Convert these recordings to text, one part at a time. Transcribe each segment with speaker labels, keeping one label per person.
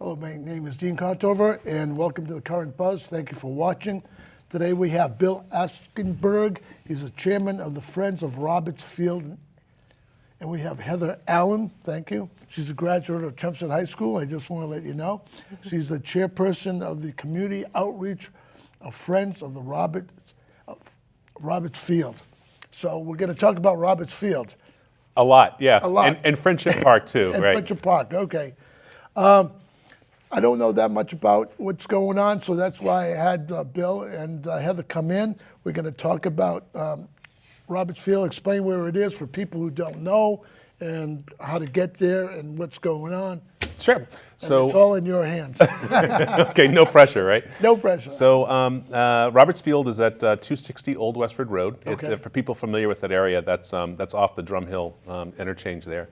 Speaker 1: Hello, my name is Dean Contover, and welcome to the Current Buzz. Thank you for watching. Today we have Bill Askenberg. He's the chairman of the Friends of Roberts Field. And we have Heather Allen, thank you. She's a graduate of Chelmsford High School, I just want to let you know. She's the chairperson of the Community Outreach of Friends of the Roberts Field. So we're going to talk about Roberts Field.
Speaker 2: A lot, yeah.
Speaker 1: A lot.
Speaker 2: And Friendship Park, too,
Speaker 1: and
Speaker 2: right?
Speaker 1: Friendship Park, okay. I don't know that much about what's going on, so that's why I had Bill and Heather come in. We're going to talk about Roberts Field, explain where it is for people who don't know, and how to get there and what's going on.
Speaker 2: Sure.
Speaker 1: So it's all in your hands.
Speaker 2: Okay, no pressure, right?
Speaker 1: No pressure.
Speaker 2: So Roberts Field is at 260 Old Westford Road.
Speaker 1: Okay.
Speaker 2: For people familiar with that area, that's off the Drum Hill interchange there.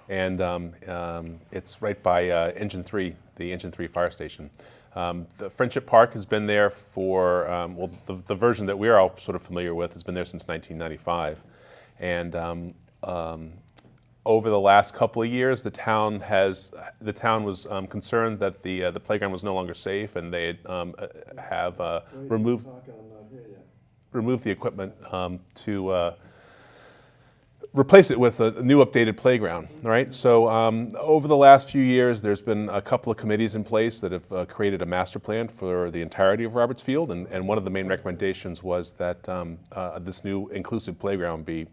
Speaker 2: And it's right by Engine 3, the Engine 3 fire station. The Friendship Park has been there for, well, the version that we're all sort of familiar with has been there since 1995. And over the last couple of years, the town was concerned that the playground was no longer safe, and they have removed the equipment to replace it with a new updated playground, right? So over the last few years, there's been a couple of committees in place that have created a master plan for the entirety of Roberts Field, and one of the main recommendations was that this new inclusive playground be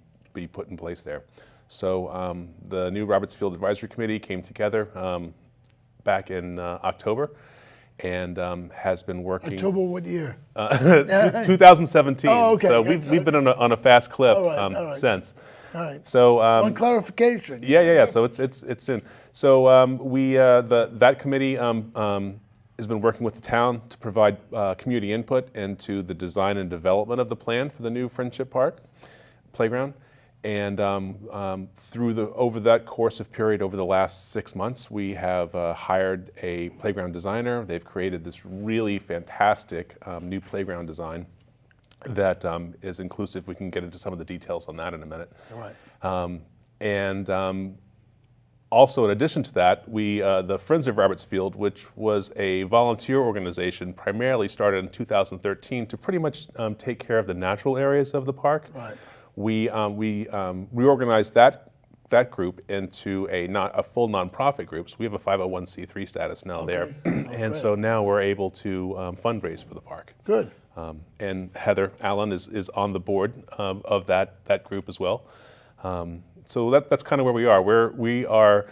Speaker 2: put in place there. So the new Roberts Field Advisory Committee came together back in October, and has been working.
Speaker 1: October what year?
Speaker 2: 2017.
Speaker 1: Oh, okay.
Speaker 2: So we've been on a fast clip
Speaker 1: All right.
Speaker 2: since.
Speaker 1: All right.
Speaker 2: So
Speaker 1: one clarification.
Speaker 2: Yeah. So it's in. So that committee has been working with the town to provide community input into the design and development of the plan for the new Friendship Park playground. And over that course of period, over the last 6 months, we have hired a playground designer. They've created this really fantastic new playground design that is inclusive. We can get into some of the details on that in a minute.
Speaker 1: All
Speaker 2: right. Also, in addition to that, the Friends of Roberts Field, which was a volunteer organization, primarily started in 2013 to pretty much take care of the natural areas of the park.
Speaker 1: Right.
Speaker 2: We reorganized that group into a full nonprofit group. So we have a 501c3 status now there, and so now we're able to fundraise for the park.
Speaker 1: Good.
Speaker 2: And Heather Allen is on the board of that group as well. So that's kind of where we are. We are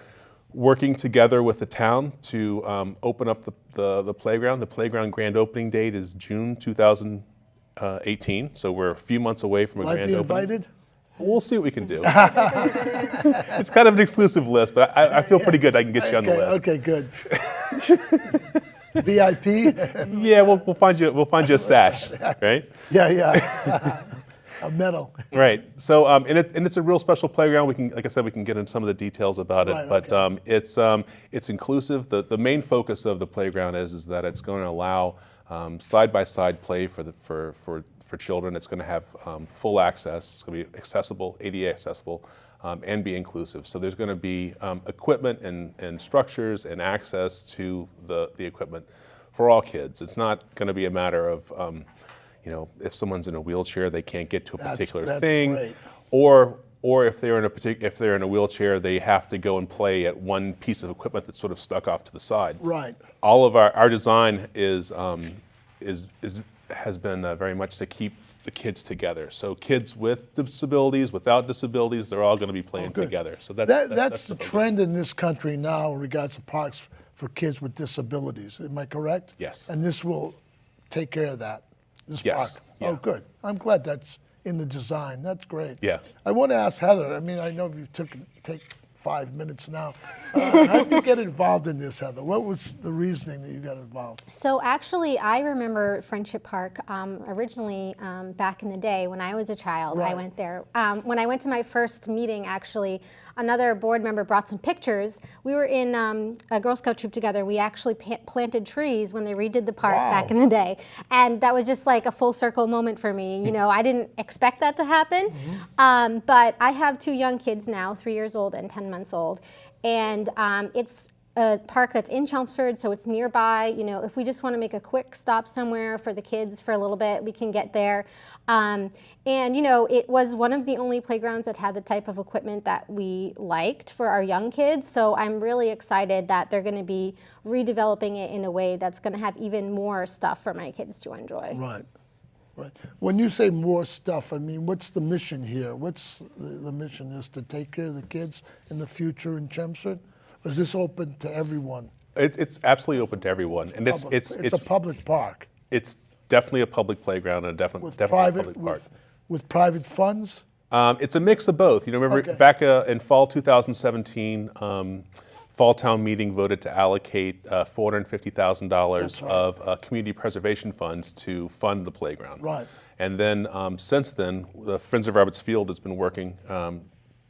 Speaker 2: working together with the town to open up the playground. The playground grand opening date is June 2018, so we're a few months away from a grand opening.
Speaker 1: Invited?
Speaker 2: We'll see what we can do. It's kind of an exclusive list, but I feel pretty good I can get you on the list.
Speaker 1: Okay, good. VIP?
Speaker 2: Yeah, we'll find you a sash, right?
Speaker 1: Yeah. A medal.
Speaker 2: Right. So and it's a real special playground. Like I said, we can get into some of the details about it.
Speaker 1: Right,
Speaker 2: but it's inclusive. The main focus of the playground is that it's going to allow side-by-side play for children. It's going to have full access. It's going to be accessible, ADA accessible, and be inclusive. So there's going to be equipment and structures and access to the equipment for all kids. It's not going to be a matter of if someone's in a wheelchair, they can't get to a particular thing,
Speaker 1: great.
Speaker 2: or if they're in a wheelchair, they have to go and play at one piece of equipment that's sort of stuck off to the side.
Speaker 1: Right.
Speaker 2: All of our design has been very much to keep the kids together. So kids with disabilities, without disabilities, they're all going to be playing together. So that's
Speaker 1: the trend in this country now in regards to parks for kids with disabilities. Am I correct?
Speaker 2: Yes.
Speaker 1: And this will take care of that. This
Speaker 2: Yes.
Speaker 1: park.
Speaker 2: Yeah.
Speaker 1: Oh, good. I'm glad that's in the design. That's great.
Speaker 2: Yeah.
Speaker 1: I want to ask Heather. I mean, I know you take 5 minutes now. How did you get involved in this, Heather? What was the reasoning that you got involved?
Speaker 3: So actually, I remember Friendship Park originally back in the day when I was a child.
Speaker 1: Right.
Speaker 3: I went there. When I went to my first meeting, actually, another board member brought some pictures. We were in a Girl Scout troop together. We actually planted trees when they redid the park back in the day. And that was just like a full circle moment for me. You know, I didn't expect that to happen. But I have 2 young kids now, 3 years old and 10 months old. And it's a park that's in Chelmsford, so it's nearby. You know, if we just want to make a quick stop somewhere for the kids for a little bit, we can get there. And you know, it was one of the only playgrounds that had the type of equipment that we liked for our young kids. So I'm really excited that they're going to be redeveloping it in a way that's going to have even more stuff for my kids to enjoy.
Speaker 1: Right. Right. When you say more stuff, I mean, what's the mission here? What's the mission is to take care of the kids in the future in Chelmsford? Or is this open to everyone?
Speaker 2: It's absolutely open to everyone, and it's
Speaker 1: a public park
Speaker 2: it's definitely a public playground and definitely a public park.
Speaker 1: With private funds.
Speaker 2: It's a mix of both. You know, remember
Speaker 1: Okay.
Speaker 2: back in fall 2017, Fall Town Meeting voted to allocate $450,000
Speaker 1: That's right.
Speaker 2: of community preservation funds to fund the playground.
Speaker 1: Right.
Speaker 2: And then since then, the Friends of Roberts Field has been working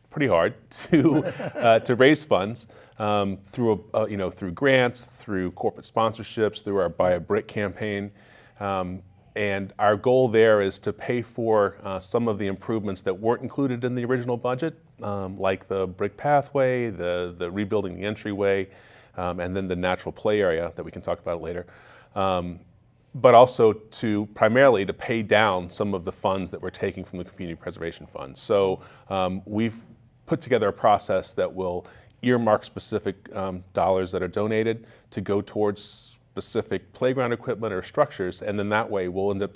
Speaker 2: pretty hard to raise funds through you know, through grants, through corporate sponsorships, through our Buy a Brick campaign. And our goal there is to pay for some of the improvements that weren't included in the original budget, like the brick pathway, the rebuilding the entryway, and then the natural play area that we can talk about later. But also primarily to pay down some of the funds that we're taking from the community preservation fund. So we've put together a process that will earmark specific dollars that are donated to go towards specific playground equipment or structures, and then that way we'll end up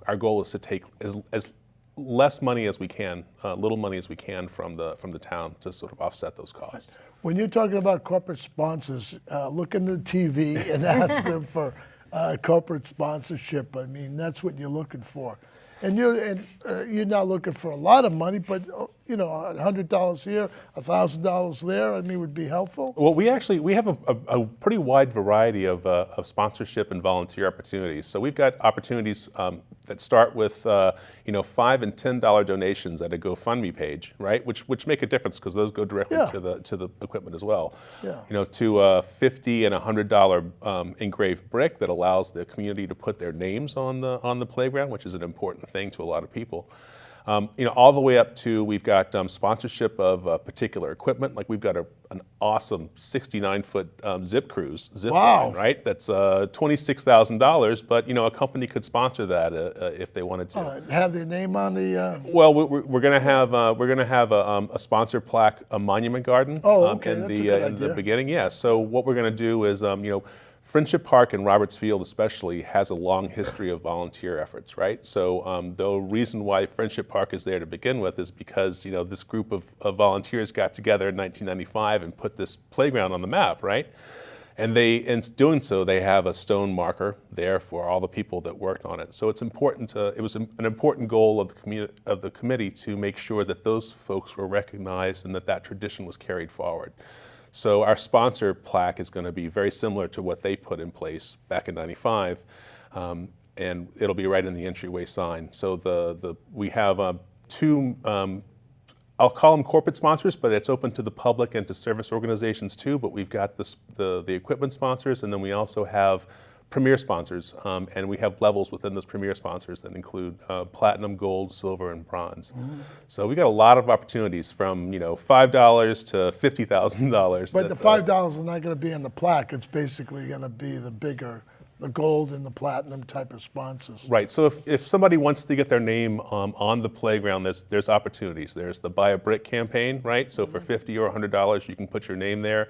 Speaker 2: our goal is to take as less money as we can, little money as we can from the town to sort of offset those costs.
Speaker 1: When you're talking about corporate sponsors, look into the TV and ask them for corporate sponsorship. I mean, that's what you're looking for. And you're not looking for a lot of money, but you know, $100 here, $1,000 there, I mean, would be helpful.
Speaker 2: Well, we have a pretty wide variety of sponsorship and volunteer opportunities. So we've got opportunities that start with you know, $5 and $10 donations at a GoFundMe page, right? Which make a difference because those go directly
Speaker 1: Yeah.
Speaker 2: to the equipment as well.
Speaker 1: Yeah.
Speaker 2: You know, to a $50 and $100 engraved brick that allows the community to put their names on the playground, which is an important thing to a lot of people. You know, all the way up to we've got sponsorship of particular equipment. Like we've got an awesome 69-foot zip
Speaker 1: Wow.
Speaker 2: line, right? That's $26,000, but you know, a company could sponsor that if they wanted to.
Speaker 1: Have their name on the.
Speaker 2: Well, we're going to have a sponsor plaque, a monument garden.
Speaker 1: Oh, okay,
Speaker 2: in
Speaker 1: that's
Speaker 2: the
Speaker 1: a good
Speaker 2: in the
Speaker 1: idea.
Speaker 2: beginning. Yeah. So what we're going to do is you know, Friendship Park and Roberts Field especially has a long history of volunteer efforts, right? So the reason why Friendship Park is there to begin with is because, you know, this group of volunteers got together in 1995 and put this playground on the map, right? And in doing so, they have a stone marker there for all the people that worked on it. So it's important it was an important goal of the committee to make sure that those folks were recognized and that tradition was carried forward. So our sponsor plaque is going to be very similar to what they put in place back in '95, and it'll be right in the entryway sign. So we have two, I'll call them corporate sponsors, but it's open to the public and to service organizations too. But we've got the equipment sponsors, and then we also have premier sponsors, and we have levels within those premier sponsors that include platinum, gold, silver, and bronze. So we got a lot of opportunities from, you know, $5 to $50,000.
Speaker 1: But the $5 is not going to be on the plaque. It's basically going to be the gold and the platinum type of sponsors.
Speaker 2: Right. So if somebody wants to get their name on the playground, there's opportunities. There's the Buy a Brick campaign, right? So for $50 or $100, you can put your name there.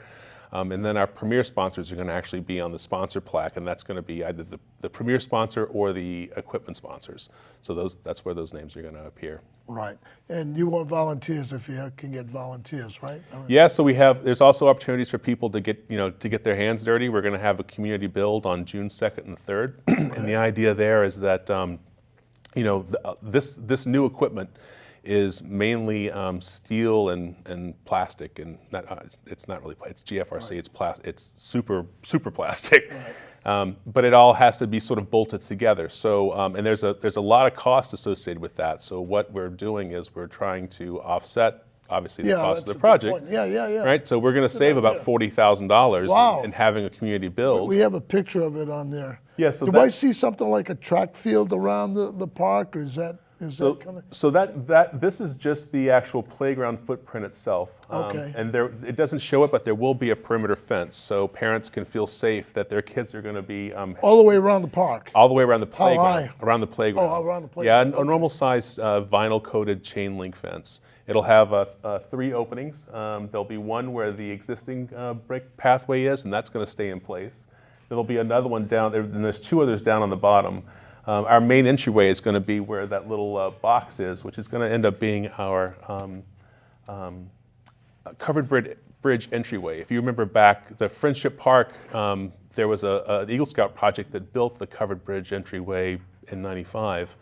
Speaker 2: And then our premier sponsors are going to actually be on the sponsor plaque, and that's going to be either the premier sponsor or the equipment sponsors. So that's where those names are going to appear.
Speaker 1: Right. And you want volunteers if you can get volunteers, right? I mean,
Speaker 2: Yeah, so there's also opportunities for people to get their hands dirty. We're going to have a community build on June 2nd and 3rd. And the idea there is that, you know, this new equipment is mainly steel and plastic, and it's not really it's GFRC. Right. It's plastic. It's super plastic, right. But it all has to be sort of bolted together. So and there's a lot of cost associated with that. So what we're doing is we're trying to offset obviously the cost of the project.
Speaker 1: Yeah.
Speaker 2: Right. So we're going to save about $40,000
Speaker 1: wow.
Speaker 2: in having a community build.
Speaker 1: We have a picture of it on there.
Speaker 2: Yeah. So
Speaker 1: do I see something like a track field around the park, or is that? Is
Speaker 2: So,
Speaker 1: that kind of?
Speaker 2: so that this is just the actual playground footprint itself.
Speaker 1: Okay.
Speaker 2: And it doesn't show it, but there will be a perimeter fence, so parents can feel safe that their kids are going to be
Speaker 1: All the way around the park?
Speaker 2: all the way around the
Speaker 1: How
Speaker 2: playground.
Speaker 1: high?
Speaker 2: Around the playground.
Speaker 1: Oh, around the
Speaker 2: Yeah,
Speaker 1: playground,
Speaker 2: a normal size vinyl coated chain link fence. It'll have 3 openings. There'll be one where the existing brick pathway is, and that's going to stay in place. There'll be another one down there, and there's 2 others down on the bottom. Our main entryway is going to be where that little box is, which is going to end up being our covered bridge entryway. If you remember back, the Friendship Park, there was an Eagle Scout project that built the covered bridge entryway in '95.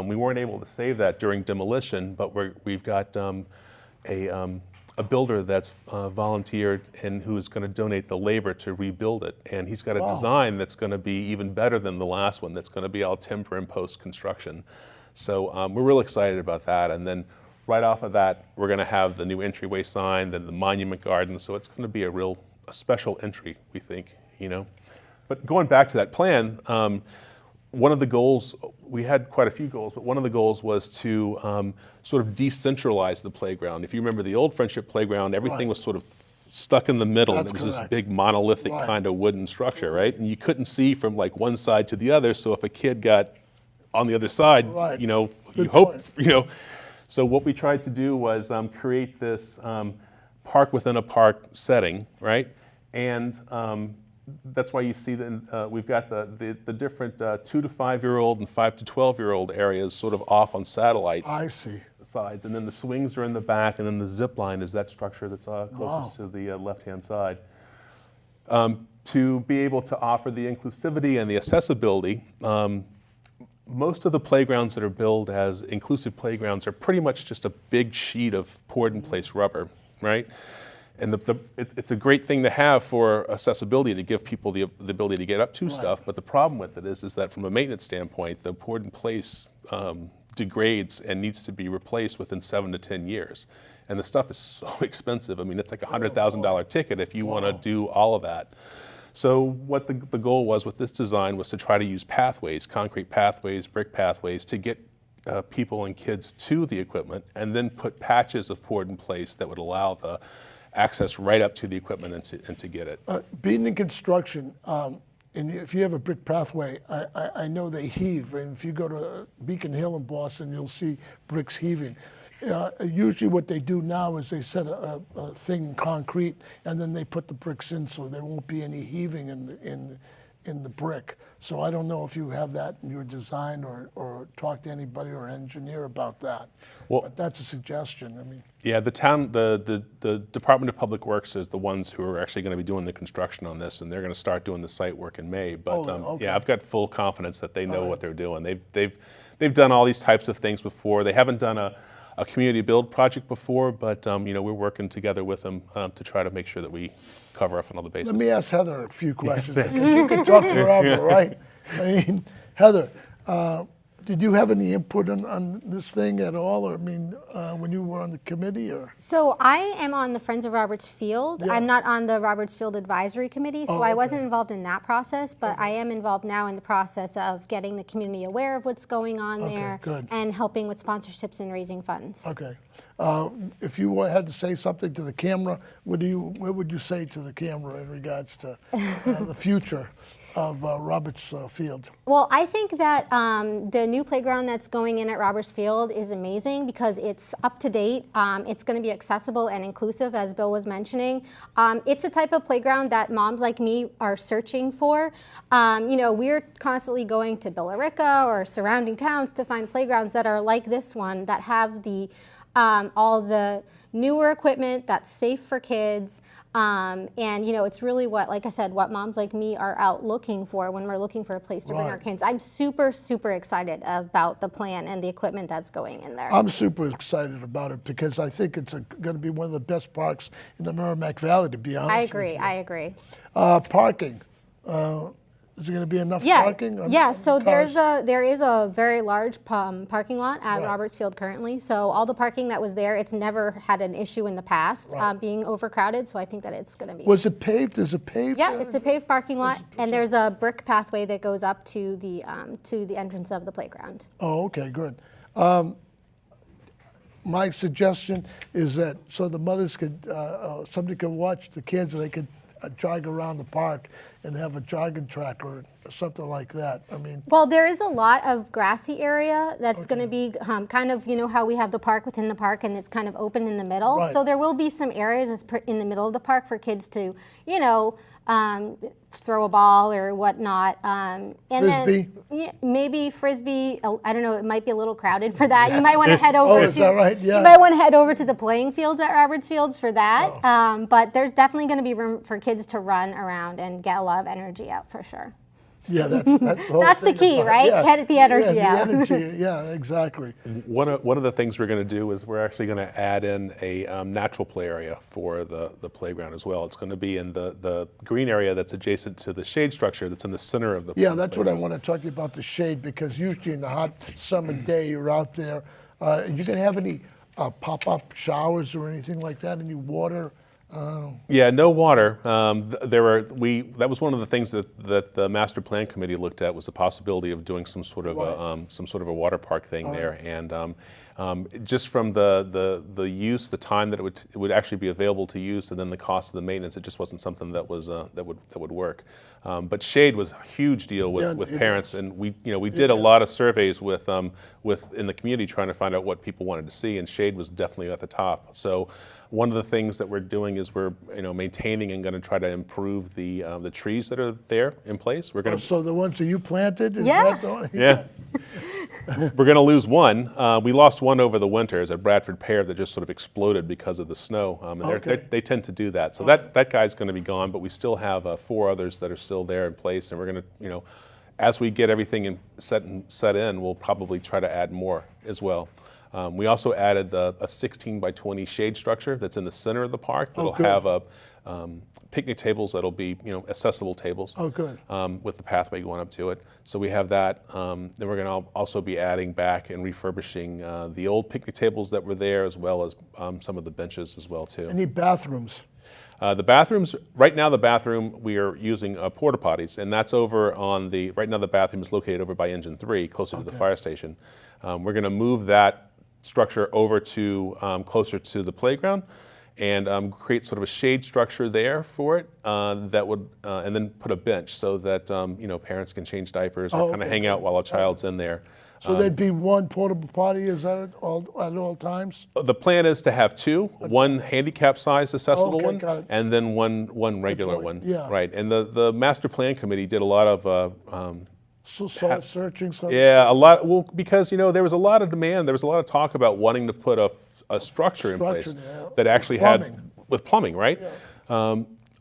Speaker 2: We weren't able to save that during demolition, but we've got a builder that's volunteered and who is going to donate the labor to rebuild it. And he's got a design that's going to be even better than the last one, that's going to be all timber and post-construction. So we're real excited about that. And then right off of that, we're going to have the new entryway sign, then the monument garden. So it's going to be a special entry, we think, you know. But going back to that plan, one of the goals, we had quite a few goals, but one of the goals was to sort of decentralize the playground. If you remember the old Friendship Playground, everything was sort of stuck in the middle. And
Speaker 1: That's
Speaker 2: it was
Speaker 1: correct.
Speaker 2: this big monolithic kind of wooden structure, right? And you couldn't see from like one side to the other, so if a kid got on the other side,
Speaker 1: Right.
Speaker 2: you know, you
Speaker 1: Good
Speaker 2: hope,
Speaker 1: point.
Speaker 2: you know. So what we tried to do was create this park within a park setting, right? And that's why you see that we've got the different 2 to 5-year-old and 5 to 12-year-old areas sort of off on satellite
Speaker 1: I see.
Speaker 2: sides, and then the swings are in the back, and then the zip line is that structure that's closest to the left-hand side. To be able to offer the inclusivity and the accessibility, most of the playgrounds that are billed as inclusive playgrounds are pretty much just a big sheet of poured-in-place rubber, right? And it's a great thing to have for accessibility, to give people the ability to get up to stuff, but the problem with it is that from a maintenance standpoint, the poured-in-place degrades and needs to be replaced within 7 to 10 years. And the stuff is so expensive. I mean, it's like a $100,000 ticket if you want to do all of that. So what the goal was with this design was to try to use pathways, concrete pathways, brick pathways, to get people and kids to the equipment, and then put patches of poured in place that would allow the access right up to the equipment and to get it.
Speaker 1: Being in construction, and if you have a brick pathway, I know they heave. And if you go to Beacon Hill in Boston, you'll see bricks heaving. Usually what they do now is they set a thing in concrete, and then they put the bricks in so there won't be any heaving in the brick. So I don't know if you have that in your design or talk to anybody or engineer about that.
Speaker 2: Well,
Speaker 1: but that's a suggestion. I mean,
Speaker 2: yeah, the Department of Public Works is the ones who are actually going to be doing the construction on this, and they're going to start doing the site work in May. But
Speaker 1: okay.
Speaker 2: yeah, I've got full confidence that they know what they're doing. They've done all these types of things before. They haven't done a community build project before, but you know, we're working together with them to try to make sure that we cover off on all the bases.
Speaker 1: let me ask Heather a few questions. Because you can talk forever, right? I mean, Heather, did you have any input on this thing at all? Or I mean, when you were on the committee, or?
Speaker 3: So I am on the Friends of Roberts Field.
Speaker 1: Yeah.
Speaker 3: I'm not on the Roberts Field Advisory Committee, so
Speaker 1: Oh,
Speaker 3: I wasn't
Speaker 1: okay.
Speaker 3: involved in that process, but I am involved now in the process of getting the community aware of what's going on
Speaker 1: Okay,
Speaker 3: there
Speaker 1: good.
Speaker 3: and helping with sponsorships and raising funds.
Speaker 1: Okay. If you had to say something to the camera, what would you say to the camera in regards to the future of Roberts Field?
Speaker 3: Well, I think that the new playground that's going in at Roberts Field is amazing because it's up to date. It's going to be accessible and inclusive, as Bill was mentioning. It's a type of playground that moms like me are searching for. You know, we're constantly going to Billerica or surrounding towns to find playgrounds that are like this one, that have the all the newer equipment that's safe for kids, and you know, it's really what, like I said, what moms like me are out looking for when we're looking for a place to bring our
Speaker 1: Right.
Speaker 3: kids. I'm super, super excited about the plan and the equipment that's going in there.
Speaker 1: I'm super excited about it because I think it's going to be one of the best parks in the Merrimack Valley, to be honest
Speaker 3: I
Speaker 1: with
Speaker 3: agree.
Speaker 1: you.
Speaker 3: I agree.
Speaker 1: Parking. Is there going to be enough
Speaker 3: Yeah,
Speaker 1: parking? on-
Speaker 3: yeah.
Speaker 1: on
Speaker 3: So
Speaker 1: cars?
Speaker 3: there is a very large parking lot at
Speaker 1: Right.
Speaker 3: Roberts Field currently. So all the parking that was there, it's never had an issue in the past
Speaker 1: Right.
Speaker 3: being overcrowded. So I think that it's going to be.
Speaker 1: Was it paved? Is it paved?
Speaker 3: Yeah, it's a paved parking lot, and there's a brick pathway that goes up to the entrance of the playground.
Speaker 1: Oh, okay, good. My suggestion is that so the mothers could, somebody could watch the kids and they could jog around the park and have a jogging track or something like that. I mean,
Speaker 3: Well, there is a lot of grassy area that's going to be kind of, you know, how we have the park within the park and it's kind of open in the middle.
Speaker 1: Right.
Speaker 3: So there will be some areas in the middle of the park for kids to, you know, throw a ball or whatnot. And
Speaker 1: Frisbee?
Speaker 3: Then, yeah, maybe frisbee. I don't know. It might be a little crowded for that. You might want to head over.
Speaker 1: Oh, is that right? Yeah.
Speaker 3: You might want to head over to the playing fields at Roberts Fields for that. But there's definitely going to be room for kids to run around and get a lot of energy out for sure.
Speaker 1: yeah, that's the whole
Speaker 3: That's the
Speaker 1: thing
Speaker 3: key,
Speaker 1: about it.
Speaker 3: right?
Speaker 1: Yeah.
Speaker 3: Get the energy
Speaker 1: yeah,
Speaker 3: out.
Speaker 1: The energy, yeah, exactly.
Speaker 2: One of the things we're going to do is we're actually going to add in a natural play area for the playground as well. It's going to be in the green area that's adjacent to the shade structure that's in the center of the
Speaker 1: Yeah, that's what I want to talk to you about, the shade, because usually in the hot summer day, you're out there. You going to have any pop-up showers or anything like that? Any water?
Speaker 2: Yeah, no water. That was one of the things that the master plan committee looked at was the possibility of doing some sort of a water park thing there, and just from the use, the time that it would actually be available to use, and then the cost of the maintenance, it just wasn't something that was that would work. But shade was a huge deal with parents, and we did a lot of surveys with in the community trying to find out what people wanted to see, and shade was definitely at the top. So one of the things that we're doing is we're maintaining and going to try to improve the trees that are there in place. We're going to
Speaker 1: So the ones that you planted? Is
Speaker 3: Yeah.
Speaker 1: that the one?
Speaker 2: yeah. We're going to lose one. We lost one over the winter as a Bradford pear that just sort of exploded because of the snow. And they tend to do that. So that guy's going to be gone, but we still have 4 others that are still there in place. And we're going to, as we get everything set in, we'll probably try to add more as well. We also added a 16 by 20 shade structure that's in the center of the park that'll
Speaker 1: good.
Speaker 2: have picnic tables that'll be accessible tables.
Speaker 1: Oh, good.
Speaker 2: With the pathway going up to it. So we have that. Then we're going to also be adding back and refurbishing the old picnic tables that were there, as well as some of the benches as well too.
Speaker 1: Any bathrooms?
Speaker 2: The bathrooms, right now the bathroom, we are using porta potties, and that's over on right now the bathroom is located over by Engine 3, closer to the fire station. We're going to move that structure over to closer to the playground and create sort of a shade structure there for it that would, and then put a bench so that parents can change diapers or kind of hang out while a child's in there.
Speaker 1: So there'd be one portable potty, is that at all times?
Speaker 2: The plan is to have 2, one handicap-sized accessible
Speaker 1: Okay,
Speaker 2: one,
Speaker 1: got it.
Speaker 2: and then one regular
Speaker 1: point,
Speaker 2: one.
Speaker 1: yeah.
Speaker 2: Right, and the master plan committee did a lot of
Speaker 1: So searching something?
Speaker 2: yeah, a lot. Well, because there was a lot of demand. There was a lot of talk about wanting to put a structure in place
Speaker 1: Structure, yeah.
Speaker 2: that actually
Speaker 1: Plumbing.
Speaker 2: had with plumbing, right?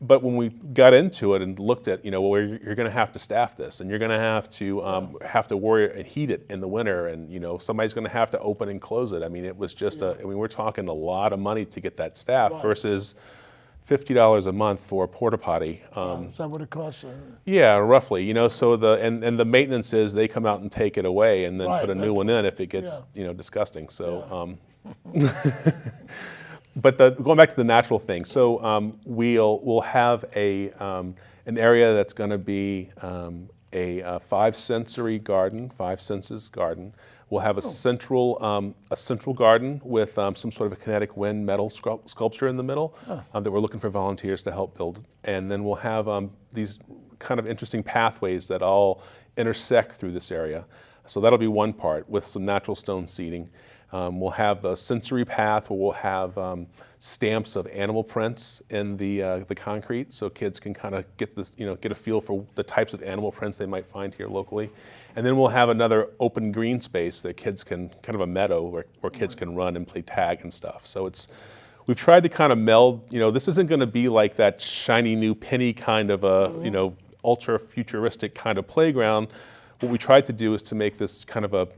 Speaker 2: But when we got into it and looked at, well, you're going to have to staff this, and you're going to have to worry and heat it in the winter, and somebody's going to have to open and close it. I mean, it was just we're talking a lot of money to get that staff versus $50 a month for a porta potty.
Speaker 1: Is that what it costs?
Speaker 2: Yeah, roughly. So and the maintenance is they come out and take it away and then
Speaker 1: Right,
Speaker 2: put a new
Speaker 1: that's-
Speaker 2: one in if it gets disgusting. So, but going back to the natural thing. So we'll have an area that's going to be a 5 sensory garden, 5 senses garden. We'll have a central garden with some sort of a kinetic wind metal sculpture in the middle that we're looking for volunteers to help build. And then we'll have these kind of interesting pathways that all intersect through this area. So that'll be one part with some natural stone seating. We'll have a sensory path where we'll have stamps of animal prints in the concrete, so kids can kind of get this, get a feel for the types of animal prints they might find here locally. And then we'll have another open green space that kids can, kind of a meadow where kids can run and play tag and stuff. So we've tried to kind of meld. This isn't going to be like that shiny new penny kind of a ultra futuristic kind of playground. What we tried to do is to make this kind of a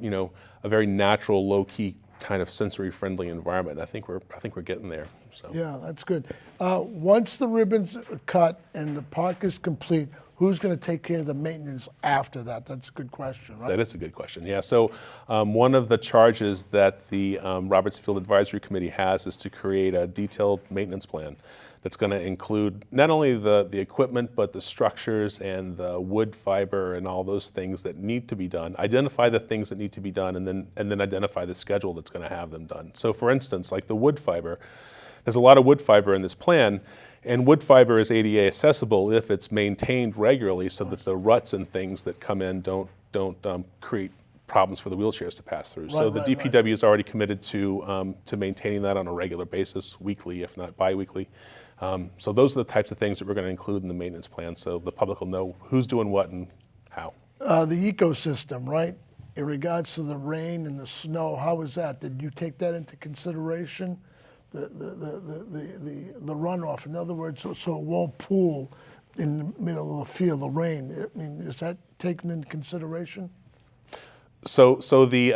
Speaker 2: very natural, low key kind of sensory friendly environment. I think we're getting there. So
Speaker 1: Yeah, that's good. Once the ribbons are cut and the park is complete, who's going to take care of the maintenance after that? That's a good question, right?
Speaker 2: that is a good question. Yeah. So one of the charges that the Roberts Field Advisory Committee has is to create a detailed maintenance plan that's going to include not only the equipment, but the structures and the wood fiber and all those things that need to be done. Identify the things that need to be done, and then identify the schedule that's going to have them done. So for instance, like the wood fiber, there's a lot of wood fiber in this plan, and wood fiber is ADA accessible if it's maintained regularly so that the ruts and things that come in don't create problems for the wheelchairs to pass through. So the DPW is already committed to maintaining that on a regular basis, weekly, if not bi-weekly. So those are the types of things that we're going to include in the maintenance plan, so the public will know who's doing what and how.
Speaker 1: The ecosystem, right? In regards to the rain and the snow, how is that? Did you take that into consideration? The runoff, in other words, so it won't pool in the middle of the field, the rain. I mean, is that taken into consideration?
Speaker 2: So the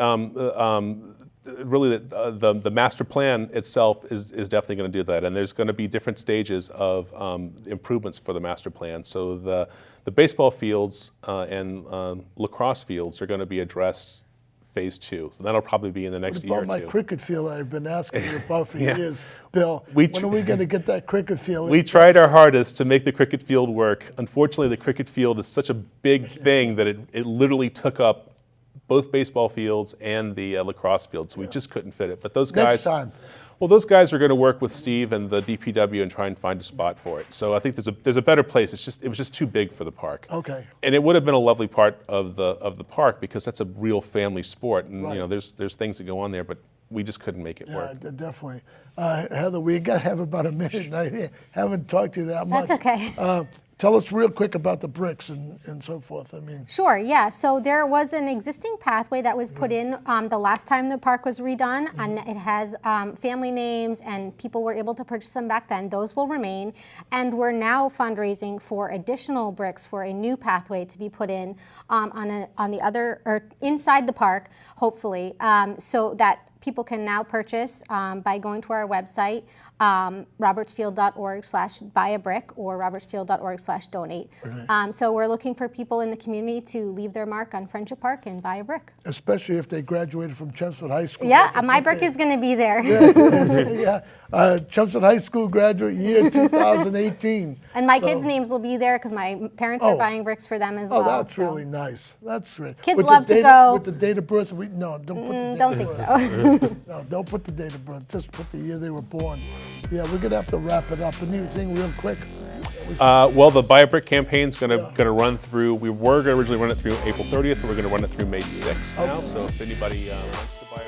Speaker 2: really the master plan itself is definitely going to do that, and there's going to be different stages of improvements for the master plan. So the baseball fields and lacrosse fields are going to be addressed phase 2. So that'll probably be in the next year or two.
Speaker 1: About my cricket field I've been asking you about for years, Bill.
Speaker 2: When
Speaker 1: are we going to get that cricket field?
Speaker 2: We tried our hardest to make the cricket field work. Unfortunately, the cricket field is such a big thing that it literally took up both baseball fields and the lacrosse field, so we just couldn't fit it. But those guys,
Speaker 1: Next time.
Speaker 2: Well, those guys are going to work with Steve and the DPW and try and find a spot for it. So I think there's a better place. It was just too big for the park.
Speaker 1: Okay.
Speaker 2: And it would have been a lovely part of the park because that's a real family sport, and
Speaker 1: Right.
Speaker 2: you know there's things that go on there, but we just couldn't make it work.
Speaker 1: Yeah, definitely. Heather, we got to have about a minute, and I haven't talked to you that much.
Speaker 3: That's okay.
Speaker 1: Tell us real quick about the bricks and so forth. I mean,
Speaker 3: Sure, yeah. So there was an existing pathway that was put in the last time the park was redone, and it has family names, and people were able to purchase them back then. Those will remain, and we're now fundraising for additional bricks for a new pathway to be put in on the other or inside the park, hopefully, so that people can now purchase by going to our website, robertsfield.org/buy-a-brick or robertsfield.org/donate. So we're looking for people in the community to leave their mark on Friendship Park and buy a brick.
Speaker 1: especially if they graduated from Chelmsford High School.
Speaker 3: Yeah, my brick is going to be there.
Speaker 1: Yeah, Chelmsford High School graduate year 2018.
Speaker 3: And my
Speaker 1: So-
Speaker 3: kids' names will be there because my parents are buying bricks for them as
Speaker 1: Oh,
Speaker 3: well.
Speaker 1: that's
Speaker 3: so.
Speaker 1: really nice. That's really.
Speaker 3: Kids
Speaker 1: With the
Speaker 3: love to
Speaker 1: date-
Speaker 3: go-
Speaker 1: With the date of birth, no, don't put the date
Speaker 3: Don't
Speaker 1: of
Speaker 3: think
Speaker 1: birth.
Speaker 3: so.
Speaker 1: No, don't put the date of birth. Just put the year they were born. Yeah, we're gonna have to wrap it up. Anything real quick?
Speaker 2: Well, the Buy a Brick campaign is going to run through. We were going to originally run it through April 30th, but we're going to run it through May 6th now.
Speaker 1: Okay.
Speaker 2: So if anybody wants to buy a